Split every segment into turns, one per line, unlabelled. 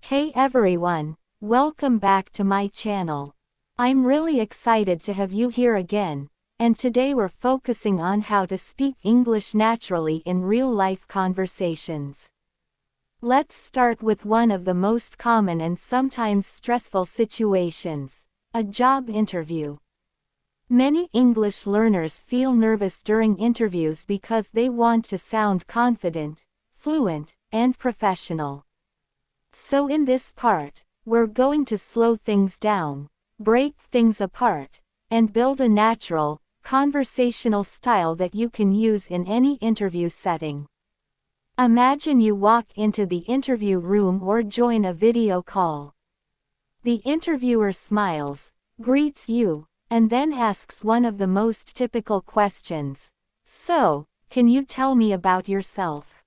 Hey everyone, welcome back to my channel. I'm really excited to have you here again, and today we're focusing on how to speak English naturally in real-life conversations. Let's start with one of the most common and sometimes stressful situations, a job interview. Many English learners feel nervous during interviews because they want to sound confident, fluent, and professional. So in this part, we're going to slow things down, break things apart, and build a natural, conversational style that you can use in any interview setting. Imagine you walk into the interview room or join a video call. The interviewer smiles, greets you, and then asks one of the most typical questions. So, can you tell me about yourself?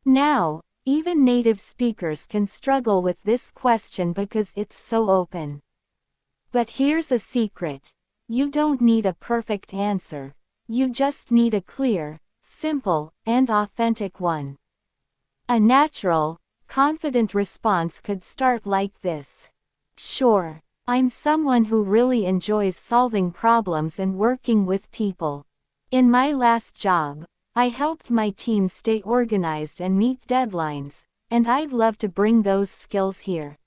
Now, even native speakers can struggle with this question because it's so open. But here's a secret. You don't need a perfect answer. You just need a clear, simple, and authentic one. A natural, confident response could start like this. Sure, I'm someone who really enjoys solving problems and working with people. In my last job, I helped my team stay organized and meet deadlines, and I'd love to bring those skills here.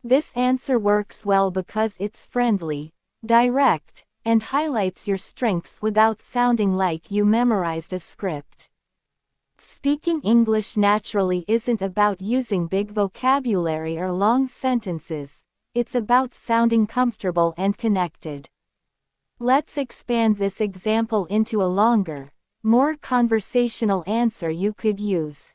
This answer works well because it's friendly, direct, and highlights your strengths without sounding like you memorized a script. Speaking English naturally isn't about using big vocabulary or long sentences, it's about sounding comfortable and connected. Let's expand this example into a longer, more conversational answer you could use.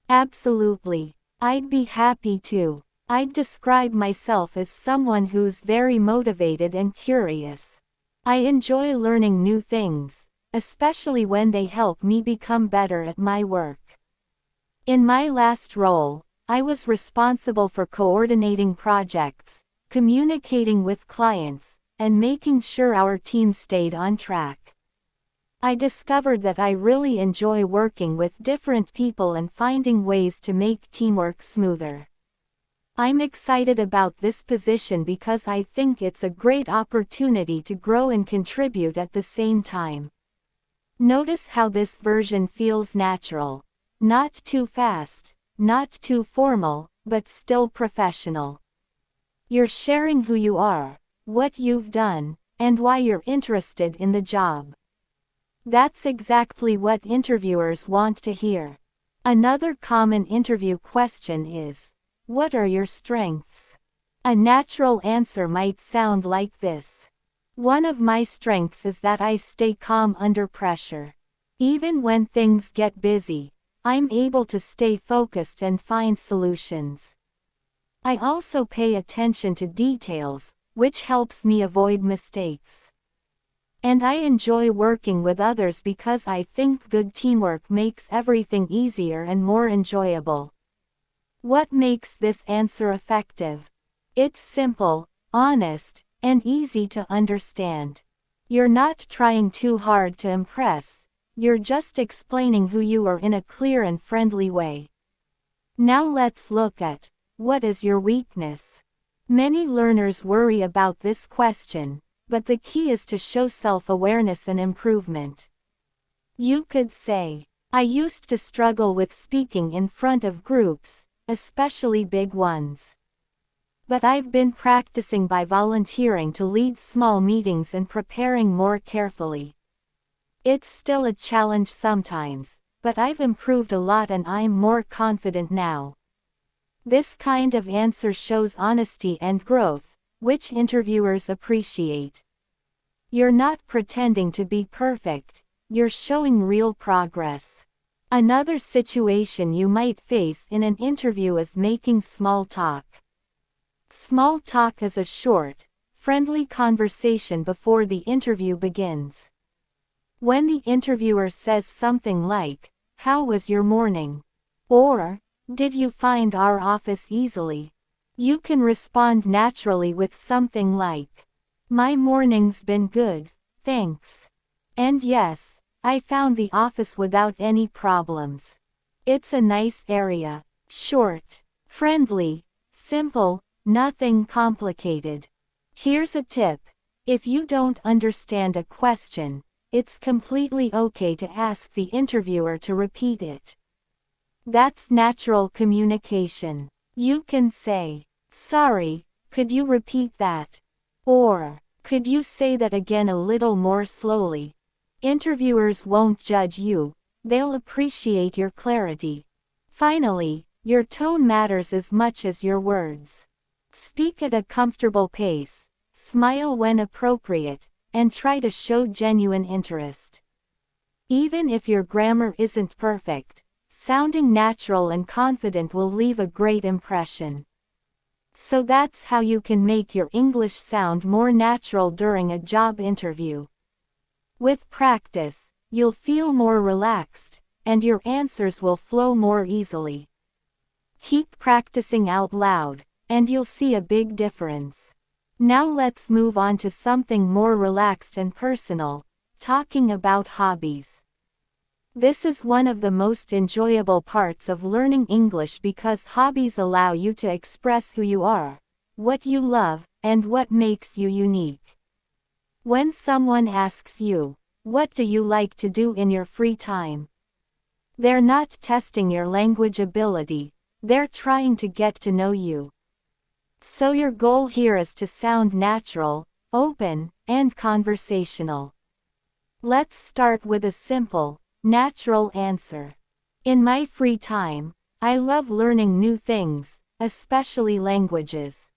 Absolutely. I'd be happy to. I'd describe myself as someone who's very motivated and curious. I enjoy learning new things, especially when they help me become better at my work. In my last role, I was responsible for coordinating projects, communicating with clients, and making sure our team stayed on track. I discovered that I really enjoy working with different people and finding ways to make teamwork smoother. I'm excited about this position because I think it's a great opportunity to grow and contribute at the same time. Notice how this version feels natural. Not too fast, not too formal, but still professional. You're sharing who you are, what you've done, and why you're interested in the job. That's exactly what interviewers want to hear. Another common interview question is, what are your strengths? A natural answer might sound like this. One of my strengths is that I stay calm under pressure. Even when things get busy, I'm able to stay focused and find solutions. I also pay attention to details, which helps me avoid mistakes. And I enjoy working with others because I think good teamwork makes everything easier and more enjoyable. What makes this answer effective? It's simple, honest, and easy to understand. You're not trying too hard to impress, you're just explaining who you are in a clear and friendly way. Now let's look at, what is your weakness? Many learners worry about this question, but the key is to show self-awareness and improvement. You could say, I used to struggle with speaking in front of groups, especially big ones. But I've been practicing by volunteering to lead small meetings and preparing more carefully. It's still a challenge sometimes, but I've improved a lot and I'm more confident now. This kind of answer shows honesty and growth, which interviewers appreciate. You're not pretending to be perfect, you're showing real progress. Another situation you might face in an interview is making small talk. Small talk is a short, friendly conversation before the interview begins. When the interviewer says something like, "How was your morning?" or, "Did you find our office easily?" you can respond naturally with something like, "My morning's been good, thanks. And yes, I found the office without any problems. It's a nice area." Short, Friendly, simple, nothing complicated. Here's a tip. If you don't understand a question, it's completely okay to ask the interviewer to repeat it. That's natural communication. You can say, "Sorry, could you repeat that?" Or, "Could you say that again a little more slowly?" Interviewers won't judge you, they'll appreciate your clarity. Finally, your tone matters as much as your words. Speak at a comfortable pace, smile when appropriate, and try to show genuine interest. Even if your grammar isn't perfect, sounding natural and confident will leave a great impression. So that's how you can make your English sound more natural during a job interview. With practice, you'll feel more relaxed, and your answers will flow more easily. Keep practicing out loud, and you'll see a big difference. Now let's move on to something more relaxed and personal, talking about hobbies. This is one of the most enjoyable parts of learning English because hobbies allow you to express who you are, what you love, and what makes you unique. When someone asks you, "What do you like to do in your free time?" they're not testing your language ability, they're trying to get to know you. So your goal here is to sound natural, open, and conversational. Let's start with a simple, natural answer. In my free time, I love learning new things, especially languages.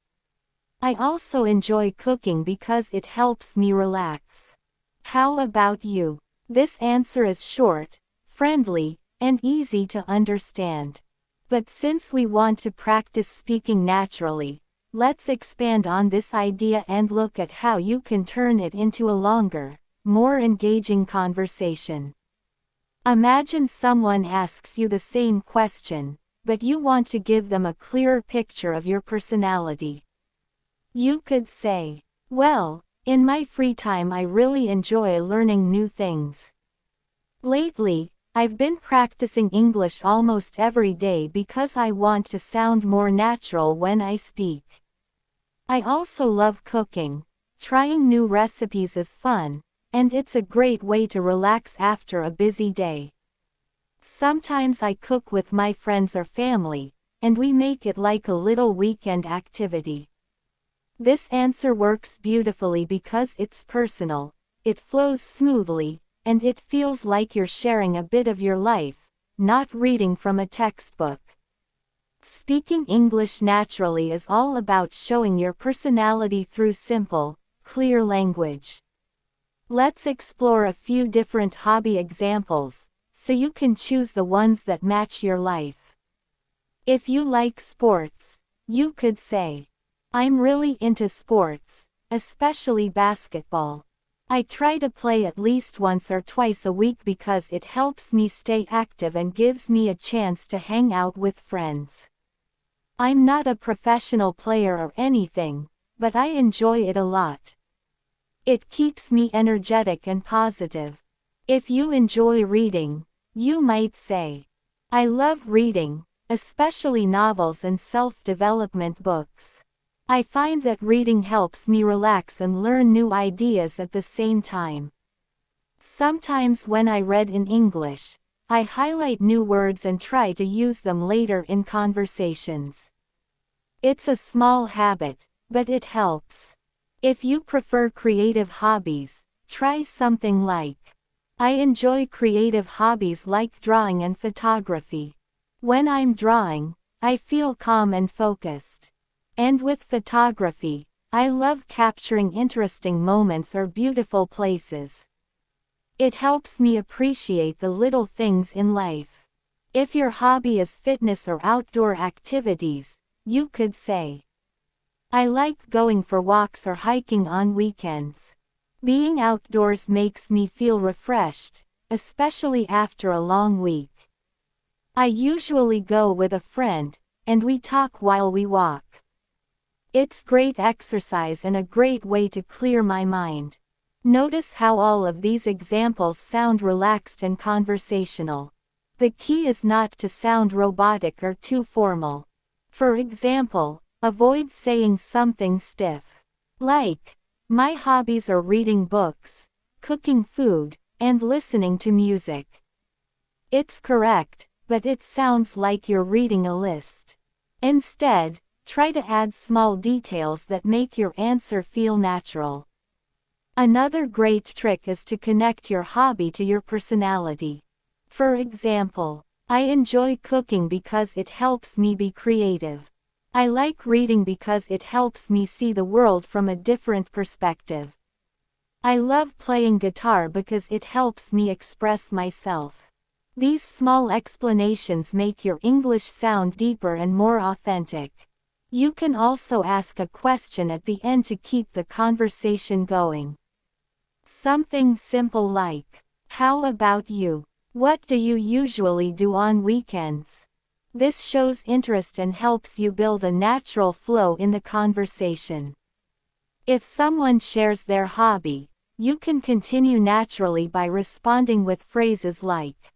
I also enjoy cooking because it helps me relax. How about you? This answer is short, friendly, and easy to understand. But since we want to practice speaking naturally, let's expand on this idea and look at how you can turn it into a longer, more engaging conversation. Imagine someone asks you the same question, but you want to give them a clearer picture of your personality. You could say, "Well, in my free time I really enjoy learning new things. Lately, I've been practicing English almost every day because I want to sound more natural when I speak. I also love cooking. Trying new recipes is fun, and it's a great way to relax after a busy day. Sometimes I cook with my friends or family, and we make it like a little weekend activity." This answer works beautifully because it's personal, it flows smoothly, and it feels like you're sharing a bit of your life, not reading from a textbook. Speaking English naturally is all about showing your personality through simple, clear language. Let's explore a few different hobby examples, so you can choose the ones that match your life. If you like sports, you could say, "I'm really into sports, especially basketball. I try to play at least once or twice a week because it helps me stay active and gives me a chance to hang out with friends. I'm not a professional player or anything, but I enjoy it a lot. It keeps me energetic and positive." If you enjoy reading, you might say, "I love reading, especially novels and self-development books. I find that reading helps me relax and learn new ideas at the same time. Sometimes when I read in English, I highlight new words and try to use them later in conversations. It's a small habit, but it helps." If you prefer creative hobbies, try something like, "I enjoy creative hobbies like drawing and photography. When I'm drawing, I feel calm and focused. And with photography, I love capturing interesting moments or beautiful places. It helps me appreciate the little things in life." If your hobby is fitness or outdoor activities, you could say, "I like going for walks or hiking on weekends. Being outdoors makes me feel refreshed, especially after a long week. I usually go with a friend, and we talk while we walk. It's great exercise and a great way to clear my mind." Notice how all of these examples sound relaxed and conversational. The key is not to sound robotic or too formal. For example, avoid saying something stiff. Like, my hobbies are reading books, cooking food, and listening to music. It's correct, but it sounds like you're reading a list. Instead, try to add small details that make your answer feel natural. Another great trick is to connect your hobby to your personality. For example, I enjoy cooking because it helps me be creative. I like reading because it helps me see the world from a different perspective. I love playing guitar because it helps me express myself. These small explanations make your English sound deeper and more authentic. You can also ask a question at the end to keep the conversation going. Something simple like, how about you? What do you usually do on weekends? This shows interest and helps you build a natural flow in the conversation. If someone shares their hobby, you can continue naturally by responding with phrases like,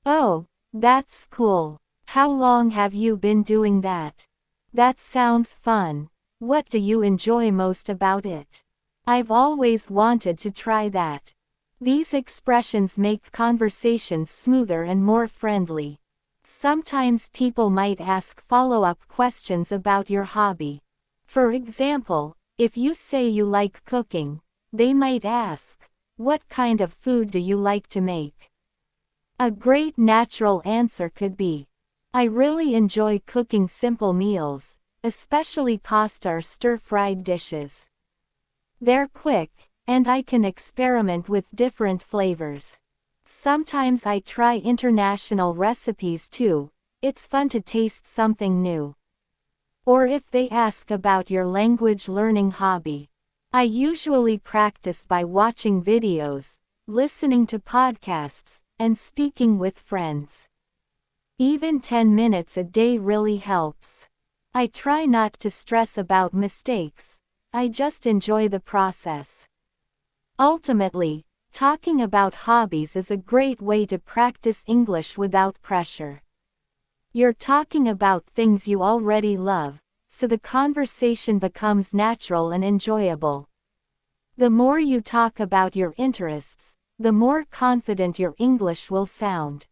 oh, that's cool. How long have you been doing that? That sounds fun. What do you enjoy most about it? I've always wanted to try that. These expressions make conversations smoother and more friendly. Sometimes people might ask follow-up questions about your hobby. For example, if you say you like cooking, they might ask, what kind of food do you like to make? A great natural answer could be, I really enjoy cooking simple meals, especially pasta or stir-fried dishes. They're quick, and I can experiment with different flavors. Sometimes I try international recipes too. It's fun to taste something new. Or if they ask about your language learning hobby, I usually practice by watching videos, listening to podcasts, and speaking with friends. Even 10 minutes a day really helps. I try not to stress about mistakes. I just enjoy the process. Ultimately, talking about hobbies is a great way to practice English without pressure. You're talking about things you already love, so the conversation becomes natural and enjoyable. The more you talk about your interests, the more confident your English will sound.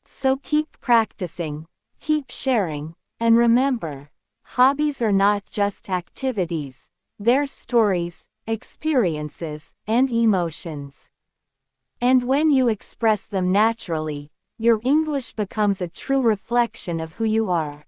So keep practicing, keep sharing, and remember, hobbies are not just activities. They're stories, experiences, and emotions. And when you express them naturally, your English becomes a true reflection of who you are.